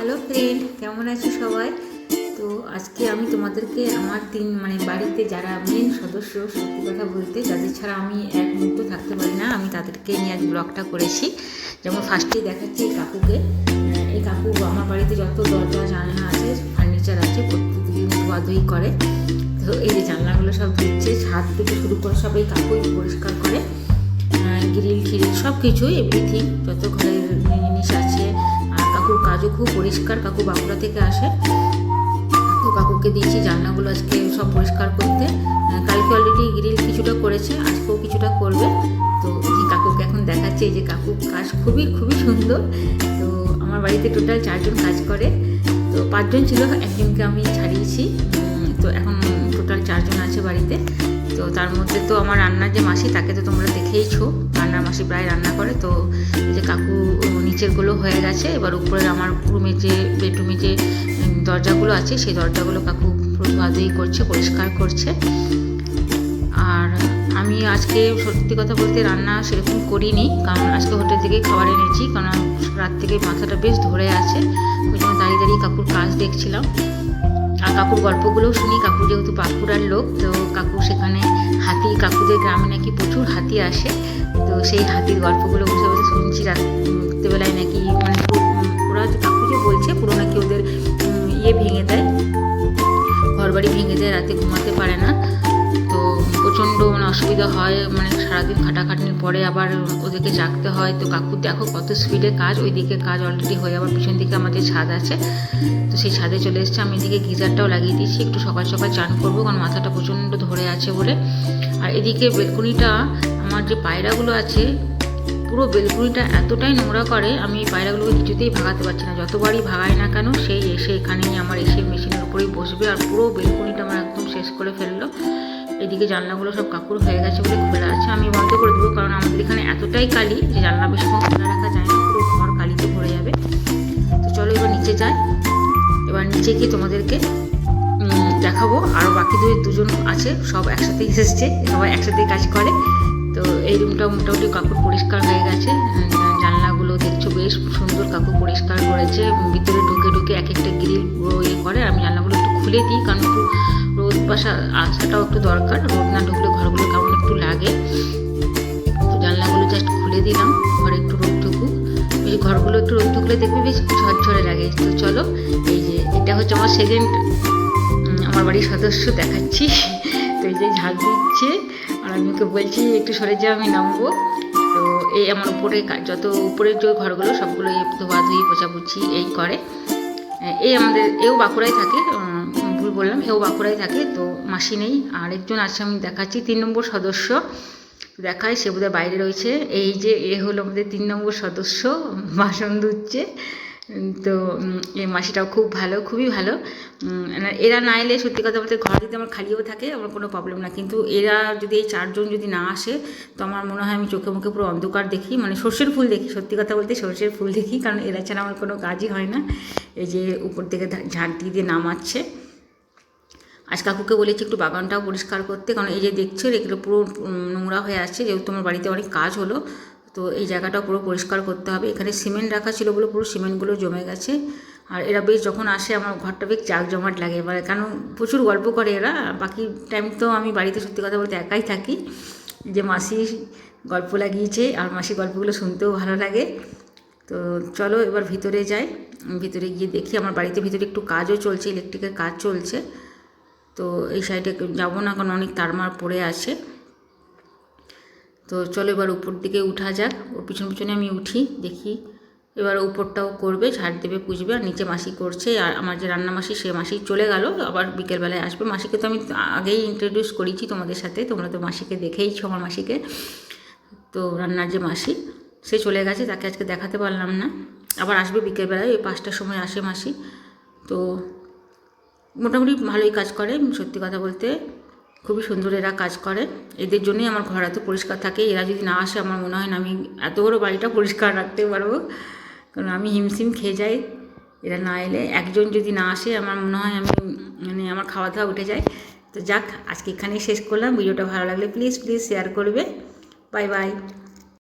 Hello friend, কেমন আছো সবাই? তো আজকে আমি তোমাদেরকে আমার বাড়িতে যারা মেন সদস্য, সত্যি কথা বলতে যাদের ছাড়া আমি এক মুহূর্ত থাকতে পারি না, আমি তাদেরকে নিয়ে আজ ব্লগটা করেছি। যেমন ফার্স্টেই দেখাচ্ছি এই কাকুকে। এই কাকু আমার বাড়িতে যত দরজা জানলা আছে, ফার্নিচার আছে, প্রত্যেকদিন ধোয়াধুয়ি করে। তো এই যে জানলাগুলো সব দিচ্ছে, ছাদ থেকে শুরু করে সব এই কাকুই পরিষ্কার করে। গ্রিল খিরিল সব কিছুই, এভরিথিং, যত ঘরের জিনিস আছে। আর কাকুর কাজও খুব পরিষ্কার, কাকু বাঁকুড়া থেকে আসে। তো কাকুকে দিয়েছি জানলাগুলো আজকে সব পরিষ্কার করতে। কালকে অলরেডি গ্রিল কিছুটা করেছে, আজকেও কিছুটা করবে। তো এই কাকুকে এখন দেখাচ্ছে, এই যে কাকুর কাজ খুবই খুবই সুন্দর। তো আমার বাড়িতে টোটাল 4 জন কাজ করে। তো 5 জন ছিল, একজনকে আমি ছাড়িয়েছি। তো এখন টোটাল 4 জন আছে বাড়িতে। তো তার মধ্যে তো আমার রান্নার যে মাসি, তাকে তো তোমরা দেখেইছো, রান্নার মাসি প্রায় রান্না করে। তো এই যে কাকু নিচেরগুলো হয়ে গেছে, এবার উপরের আমার রুমের যে বেডরুমে যে দরজাগুলো আছে, সেই দরজাগুলো কাকু ধোয়াধুয়ি করছে, পরিষ্কার করছে। আর আমি আজকে সত্যি কথা বলতে রান্না সেরকম করিনি, কারণ আজকে হোটেল থেকেই খাবার এনেছি, কারণ রাত থেকে মাথাটা বেশ ধরে আছে। ওই জন্য দাঁড়িয়ে দাঁড়িয়ে কাকুর কাজ দেখছিলাম। আর কাকুর গল্পগুলোও শুনি। কাকু যেহেতু বাঁকুড়ার লোক, তো কাকু সেখানে হাতি, কাকুদের গ্রামে নাকি প্রচুর হাতি আসে। তো সেই হাতির গল্পগুলো বসে বসে শুনছি। রাত্রেবেলায় নাকি ওরা কাকু যে বলছে পুরো নাকি ওদের ভেঙে দেয়, ঘরবাড়ি ভেঙে দেয়, রাতে ঘুমাতে পারে না। তো প্রচণ্ড অসুবিধা হয়, সারাদিন খাটাখাটনির পরে আবার ওদেরকে জাগতে হয়। তো কাকু দেখো কত স্পিডে কাজ, ওই দিকে কাজ অলরেডি হয়ে, আবার পিছন দিকে আমাদের ছাদ আছে। তো সেই ছাদে চলে এসেছে। আমি এদিকে গিজারটাও লাগিয়ে দিয়েছি, একটু সকাল সকাল চান করবো, কারণ মাথাটা প্রচণ্ড ধরে আছে বলে। আর এদিকে বেলকুনিটা, আমার যে পায়রাগুলো আছে, পুরো বেলকুনিটা এতটাই নোংরা করে, আমি এই পায়রাগুলোকে কিছুতেই ভাগাতে পারছি না। যতবারই ভাগাই না কেন, সেই এসে এখানেই আমার এসে মেশিনের উপরেই বসবে, আর পুরো বেলকুনিটা আমার একদম শেষ করে ফেললো। এদিকে জানলাগুলো সব কাকুর হয়ে গেছে বলে খোলা আছে, আমি বন্ধ করে দেবো, কারণ আমাদের এখানে এতটাই কালি যে জানলা বেশিক্ষণ খোলা রাখা যায় না, পুরো ঘর কালিতে ভরে যাবে। তো চলো এবার নিচে যাই। এবার নিচে গিয়ে তোমাদেরকে দেখাবো। আরও বাকি দুজন আছে, সব একসাথেই এসেছে, সবাই একসাথেই কাজ করে। তো এই রুমটা মোটামুটি কাকুর পরিষ্কার হয়ে গেছে। জানলাগুলো দেখছো বেশ সুন্দর কাকু পরিষ্কার করেছে। ভিতরে ঢুকে ঢুকে এক একটা গ্রিল করে। আমি জানলাগুলো একটু খুলে দিই, কারণ একটু রোদ আসাটাও একটু দরকার, রোদ না ঢুকলে ঘরগুলো কেমন একটু লাগে। তো জানলাগুলো জাস্ট খুলে দিলাম, ঘরে একটু রোদ ঢুকুক। এই ঘরগুলো একটু রোদ ঢুকলে দেখবে বেশ ঝরঝরে লাগে। তো চলো, এই যে এটা হচ্ছে আমার সেকেন্ড আমার বাড়ির সদস্য দেখাচ্ছি। তো এই যে ঝাড় দিচ্ছে, আর আমি ওকে বলছি একটু সরে যাও, আমি নামবো। তো এই আমার উপরে যত উপরের যে ঘরগুলো সবগুলো ধোয়াধুয়ি পোছাপুছি এই করে। এও বাঁকুড়ায় থাকে, ভুল বললাম, এও বাঁকুড়ায় থাকে। তো মাসি নেই, আরেকজন আছে, আমি দেখাচ্ছি 3 নম্বর সদস্য দেখায়, সে বোধহয় বাইরে রয়েছে। এই যে হলো আমাদের 3 নম্বর সদস্য, বাসন ধুচ্ছে। তো এই মাসিটাও খুব ভালো, খুবই ভালো। এরা না এলে সত্যি কথা বলতে ঘর যদি আমার খালিও থাকে আমার কোনো প্রবলেম না, কিন্তু এরা যদি এই 4 জন যদি না আসে, তো আমার মনে হয় আমি চোখে মুখে পুরো অন্ধকার দেখি, সর্ষের ফুল দেখি, সত্যি কথা বলতে সর্ষের ফুল দেখি, কারণ এরা ছাড়া আমার কোনো কাজই হয় না। এই যে উপর থেকে ঝাড় দিয়ে নামাচ্ছে। আজ কাকুকে বলেছি একটু বাগানটাও পরিষ্কার করতে, কারণ এই যে দেখছো এগুলো পুরো নোংরা হয়ে আসছে, যেহেতু তোমার বাড়িতে অনেক কাজ হলো। তো এই জায়গাটাও পুরো পরিষ্কার করতে হবে। এখানে সিমেন্ট রাখা ছিল বলে পুরো সিমেন্টগুলো জমে গেছে। আর এরা বেশ যখন আসে আমার ঘরটা বেশ জাঁকজমাট লাগে, এবার কারণ প্রচুর গল্প করে এরা। বাকি টাইম তো আমি বাড়িতে সত্যি কথা বলতে একাই থাকি। যে মাসি গল্প লাগিয়েছে, আর মাসি গল্পগুলো শুনতেও ভালো লাগে। তো চলো এবার ভিতরে যাই। ভিতরে গিয়ে দেখি, আমার বাড়িতে ভিতরে একটু কাজও চলছে, ইলেকট্রিকের কাজ চলছে। তো এই সাইডে যাবো না, কারণ অনেক তারমার পড়ে আছে। তো চলো এবার উপর দিকে উঠা যাক, ওর পিছন পিছনে আমি উঠি, দেখি। এবার উপরটাও করবে, ঝাড় দেবে, পুষবে, আর নিচে মাসি করছে। আর আমার যে রান্না মাসি, সে মাসি চলে গেল, আবার বিকেলবেলায় আসবে। মাসিকে তো আমি আগেই ইন্ট্রোডিউস করেছি তোমাদের সাথে, তোমরা তো মাসিকে দেখেইছো আমার মাসিকে। তো রান্নার যে মাসি, সে চলে গেছে, তাকে আজকে দেখাতে পারলাম না। আবার আসবে বিকেলবেলায়, ওই 5টার সময় আসে মাসি। তো মোটামুটি ভালোই কাজ করে, সত্যি কথা বলতে খুবই সুন্দর এরা কাজ করে। এদের জন্যই আমার ঘর এত পরিষ্কার থাকে। এরা যদি না আসে আমার মনে হয় না আমি এত বড় বাড়িটা পরিষ্কার রাখতে পারবো, কারণ আমি হিমশিম খেয়ে যাই এরা না এলে। একজন যদি না আসে আমার মনে হয় আমি আমার খাওয়া দাওয়া উঠে যায়। তো যাক, আজকে এখানেই শেষ করলাম। ভিডিওটা ভালো লাগলে প্লিজ শেয়ার করবে। Bye bye.